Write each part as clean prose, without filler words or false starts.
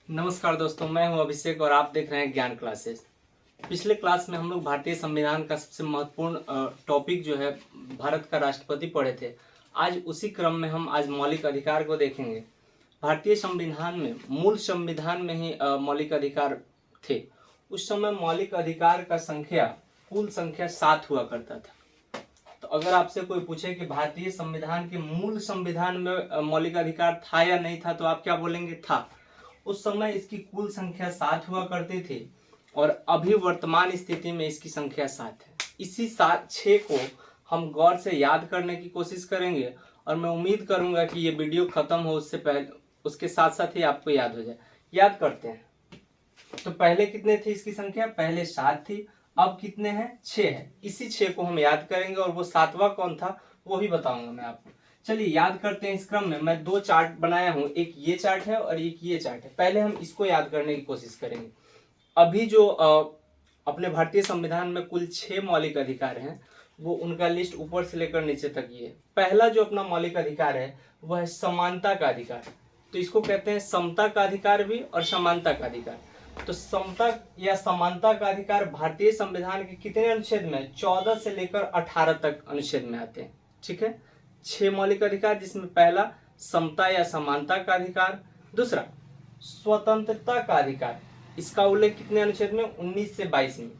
नमस्कार दोस्तों, मैं हूं अभिषेक और आप देख रहे हैं ज्ञान क्लासेस। पिछले क्लास में हम लोग भारतीय संविधान का सबसे महत्वपूर्ण टॉपिक जो है भारत का राष्ट्रपति पढ़े थे। आज उसी क्रम में हम आज मौलिक अधिकार को देखेंगे। भारतीय संविधान में मूल संविधान में ही मौलिक अधिकार थे। उस समय मौलिक अधिकार का संख्या कुल संख्या 7 हुआ करता था। तो अगर आपसे कोई पूछे कि भारतीय संविधान के मूल संविधान में मौलिक अधिकार था या नहीं था, तो आप क्या बोलेंगे? था। उस समय इसकी कुल संख्या 7 हुआ करती थी और अभी वर्तमान स्थिति में इसकी संख्या 7 है। इसी 6 को हम गौर से याद करने की कोशिश करेंगे और मैं उम्मीद करूंगा कि ये वीडियो खत्म हो उससे पहले उसके साथ साथ ही आपको याद हो जाए। याद करते हैं। तो पहले कितने थे इसकी संख्या? पहले 7 थी। अब कितने हैं? 6 है। इसी 6 को हम याद करेंगे और वो 7वां कौन था वो भी बताऊंगा मैं आपको। चलिए याद करते हैं। इस क्रम में मैं 2 चार्ट बनाया हूं, एक ये चार्ट है और एक ये चार्ट है। पहले हम इसको याद करने की कोशिश करेंगे। अभी जो अपने भारतीय संविधान में कुल 6 मौलिक अधिकार हैं, वो उनका लिस्ट ऊपर से लेकर नीचे तक ये है। पहला जो अपना मौलिक अधिकार है वह है समानता का अधिकार। तो इसको कहते हैं समता का अधिकार भी और समानता का अधिकार। तो समता या समानता का अधिकार भारतीय संविधान के कितने अनुच्छेद में? 14 से लेकर 18 तक अनुच्छेद में आते हैं। ठीक है, 6 मौलिक अधिकार, जिसमें पहला समता या समानता का अधिकार, दूसरा स्वतंत्रता का अधिकार। इसका उल्लेख कितने अनुच्छेद में? 19 से 22 में।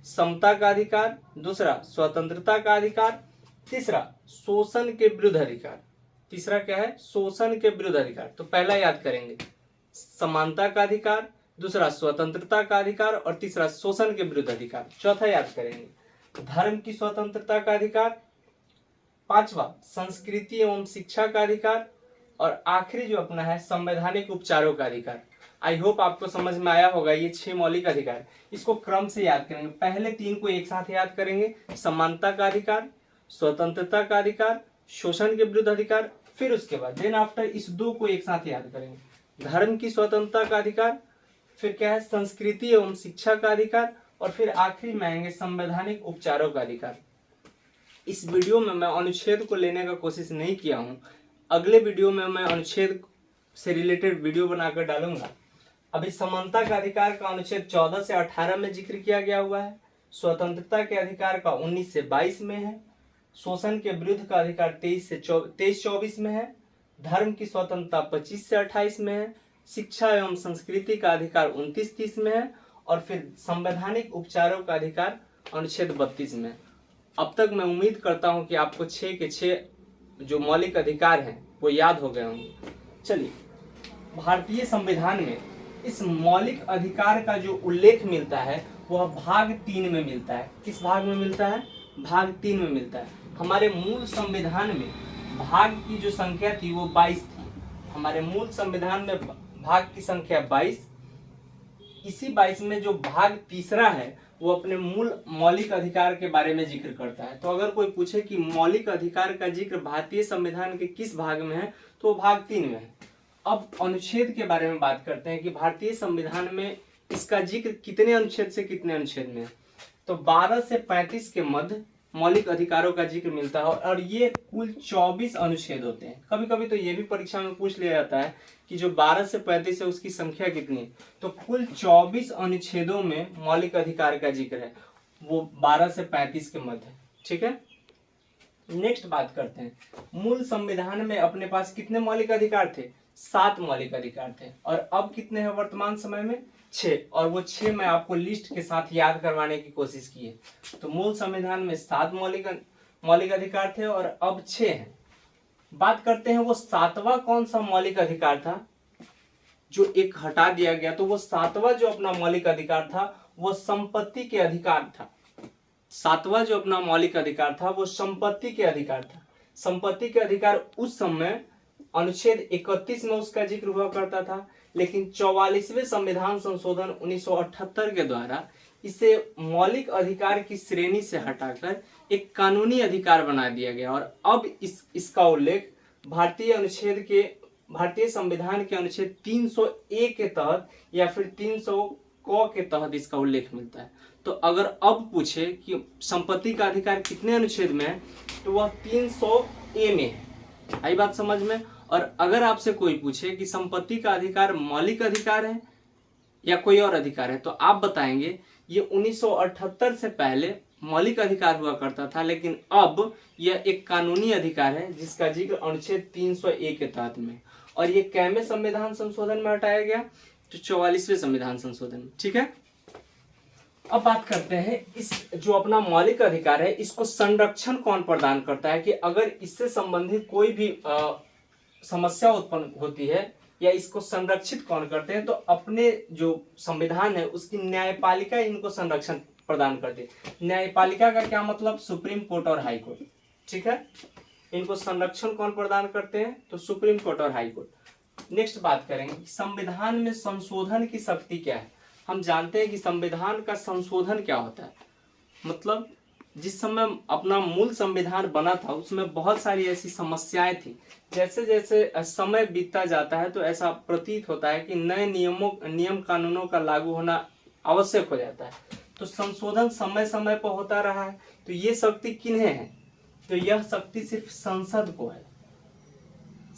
समता का अधिकार, दूसरा स्वतंत्रता का अधिकार, तीसरा शोषण के विरुद्ध अधिकार। तीसरा क्या है? शोषण के विरुद्ध अधिकार। तो पहला याद करेंगे समानता का अधिकार, दूसरा स्वतंत्रता का अधिकार और तीसरा शोषण के विरुद्ध अधिकार। चौथा याद करेंगे धर्म की स्वतंत्रता का अधिकार, पांचवा संस्कृति एवं शिक्षा का अधिकार और आखिरी जो अपना है संवैधानिक उपचारों का अधिकार। आई होप आपको समझ में आया होगा ये 6 मौलिक अधिकार। इसको क्रम से याद करेंगे। पहले 3 को एक साथ याद करेंगे, समानता का अधिकार, स्वतंत्रता का अधिकार, शोषण के विरुद्ध अधिकार। फिर उसके बाद देन आफ्टर इस 2 को एक साथ याद करेंगे, धर्म की स्वतंत्रता का अधिकार, फिर क्या है संस्कृति एवं शिक्षा का अधिकार और फिर आखिरी में आएंगे संवैधानिक उपचारों का अधिकार। इस वीडियो में मैं अनुच्छेद को लेने का कोशिश नहीं किया हूं। अगले वीडियो में मैं अनुच्छेद से रिलेटेड वीडियो बनाकर डालूंगा। अभी समानता का अधिकार का अनुच्छेद 14 से 18 में जिक्र किया गया हुआ है। स्वतंत्रता के अधिकार का 19 से 22 में है। शोषण के विरुद्ध का अधिकार 23-24 में है। धर्म की स्वतंत्रता 25 से 28 में है। शिक्षा एवं संस्कृति का अधिकार 29-30 में है और फिर संवैधानिक उपचारों का अधिकार अनुच्छेद 32 में है। अब तक मैं उम्मीद करता हूं कि आपको 6 के 6 जो मौलिक अधिकार हैं वो याद हो गए होंगे। चलिए, भारतीय संविधान में इस मौलिक अधिकार का जो उल्लेख मिलता है वह भाग 3 में मिलता है। किस भाग में मिलता है? भाग 3 में मिलता है। हमारे मूल संविधान में भाग की जो संख्या थी वो 22 थी। हमारे मूल संविधान में भाग की संख्या 22। इसी 22 में जो भाग तीसरा है वो अपने मूल मौलिक अधिकार के बारे में जिक्र करता है। तो अगर कोई पूछे कि मौलिक अधिकार का जिक्र भारतीय संविधान के किस भाग में है, तो वो भाग 3 में है। अब अनुच्छेद के बारे में बात करते हैं कि भारतीय संविधान में इसका जिक्र कितने अनुच्छेद से कितने अनुच्छेद में है। तो 12 से 35 के मध्य मौलिक अधिकारों का जिक्र मिलता है और ये कुल 24 अनुच्छेद होते हैं। कभी कभी तो ये भी परीक्षा में पूछ लिया जाता है कि जो 12 से 35 है उसकी संख्या कितनी है। तो कुल 24 अनुच्छेदों में मौलिक अधिकार का जिक्र है, वो 12 से 35 के मध्य। ठीक है, नेक्स्ट बात करते हैं। मूल संविधान में अपने पास कितने मौलिक अधिकार थे? 7 मौलिक अधिकार थे और अब कितने हैं वर्तमान समय में? 6। और वो 6 मैं आपको लिस्ट के साथ याद करवाने की कोशिश की है। तो मूल संविधान में 7 मौलिक अधिकार थे और अब 6 हैं। बात करते हैं वो 7वां कौन सा मौलिक अधिकार था जो एक हटा दिया गया। तो वो 7वां जो अपना मौलिक अधिकार था वो संपत्ति के अधिकार था। 7वां जो अपना मौलिक अधिकार था वो संपत्ति के अधिकार था। संपत्ति के अधिकार उस समय अनुच्छेद 31 में उसका जिक्र हुआ करता था, लेकिन 44वें संविधान संशोधन 1978 के द्वारा इसे मौलिक अधिकार की श्रेणी से हटाकर एक कानूनी अधिकार बना दिया गया और अब इसका उल्लेख भारतीय संविधान के अनुच्छेद 300A के तहत या फिर 300 क के तहत इसका उल्लेख मिलता है। तो अगर अब पूछे कि संपत्ति का अधिकार कितने अनुच्छेद में है, तो वह 300A में है। आई बात समझ में? और अगर आपसे कोई पूछे कि संपत्ति का अधिकार मौलिक अधिकार है या कोई और अधिकार है, तो आप बताएंगे ये 1978 से पहले मौलिक अधिकार हुआ करता था, लेकिन अब यह एक कानूनी अधिकार है जिसका जिक्र अनुच्छेद 301 के तहत में, और ये कैमे संविधान संशोधन में हटाया गया, तो 44वें संविधान संशोधन में। ठीक है, अब बात करते हैं इस जो अपना मौलिक अधिकार है इसको संरक्षण कौन प्रदान करता है, कि अगर इससे संबंधित कोई भी समस्या उत्पन्न होती है या इसको संरक्षित कौन करते हैं, तो अपने जो संविधान है उसकी न्यायपालिका इनको संरक्षण प्रदान करती है। न्यायपालिका का क्या मतलब? सुप्रीम कोर्ट और हाई कोर्ट। ठीक है, इनको संरक्षण कौन प्रदान करते हैं? तो सुप्रीम कोर्ट और हाई कोर्ट। नेक्स्ट बात करेंगे संविधान में संशोधन की शक्ति क्या है। हम जानते हैं कि संविधान का संशोधन क्या होता है, मतलब जिस समय अपना मूल संविधान बना था उसमें बहुत सारी ऐसी समस्याएं थी, जैसे जैसे समय बीतता जाता है तो ऐसा प्रतीत होता है कि नए नियम कानूनों का लागू होना आवश्यक हो जाता है, तो संशोधन समय समय पर होता रहा है। तो ये शक्ति किन्हें है? तो यह शक्ति सिर्फ संसद को है।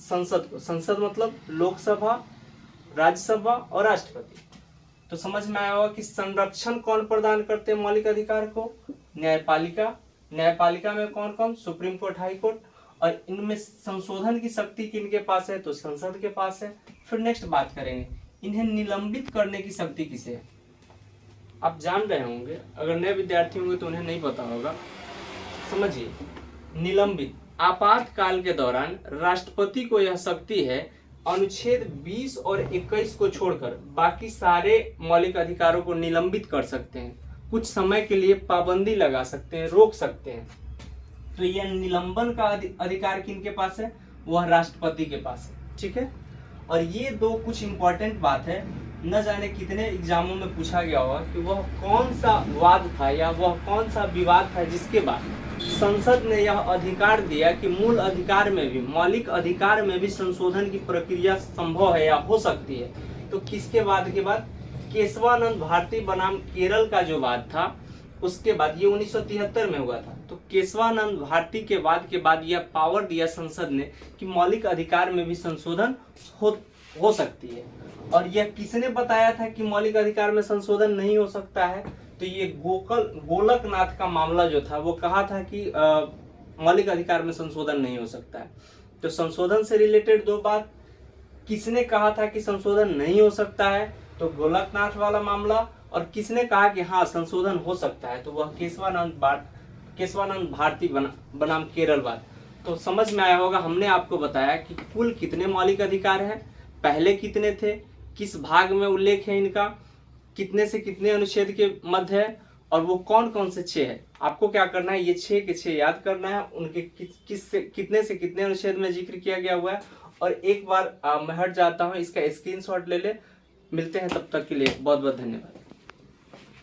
संसद को, संसद मतलब लोकसभा, राज्यसभा और राष्ट्रपति। तो समझ में आया होगा कि संरक्षण कौन प्रदान करते हैं मौलिक अधिकार को? न्यायपालिका। न्यायपालिका में कौन कौन? Supreme court, high court. और इनमें संशोधन की शक्ति किनके पास है? तो संसद के पास है। फिर नेक्स्ट बात करेंगे इन्हें निलंबित करने की शक्ति किसे है। आप जान रहे होंगे, अगर नए विद्यार्थी होंगे तो उन्हें नहीं पता होगा। समझिए, निलंबित आपातकाल के दौरान राष्ट्रपति को यह शक्ति है अनुच्छेद 20 और 21 को छोड़कर बाकी सारे मौलिक अधिकारों को निलंबित कर सकते हैं, कुछ समय के लिए पाबंदी लगा सकते हैं, रोक सकते हैं। तो यह निलंबन का अधिकार किनके पास है? वह राष्ट्रपति के पास है। ठीक है, और ये दो कुछ इंपॉर्टेंट बात है, न जाने कितने एग्जामों में पूछा गया होगा कि वह कौन सा वाद था या वह कौन सा विवाद था जिसके बाद संसद ने यह अधिकार दिया कि मूल अधिकार में भी, मौलिक अधिकार में भी संशोधन की प्रक्रिया संभव है या हो सकती है। तो किसके वाद के बाद? केशवानंद भारती बनाम केरल का जो वाद था उसके बाद, ये 1973 में हुआ था। तो केशवानंद भारती के वाद के बाद यह पावर दिया संसद ने कि मौलिक अधिकार में भी संशोधन हो सकती है। और यह किसने बताया था कि मौलिक अधिकार में संशोधन नहीं हो सकता है? तो ये गोलकनाथ का मामला जो था वो कहा था कि मौलिक अधिकार में संशोधन नहीं हो सकता है। तो संशोधन से रिलेटेड दो बात, किसने कहा था कि संशोधन नहीं हो सकता है? तो गोलकनाथ वाला मामला। और किसने कहा कि हाँ संशोधन हो सकता है? तो वह केशवानंद भारती बनाम केरल वाद। तो समझ में आया होगा, हमने आपको बताया कि कुल कितने मौलिक अधिकार हैं, पहले कितने थे, किस भाग में उल्लेख है इनका, कितने से कितने अनुच्छेद के मध्य है, और वो कौन कौन से 6 है। आपको क्या करना है, ये 6 के 6 याद करना है, उनके कितने से कितने अनुच्छेद में जिक्र किया गया हुआ है। और एक बार मैं हट जाता हूँ, इसका स्क्रीनशॉट ले ले। मिलते हैं, तब तक के लिए बहुत बहुत धन्यवाद।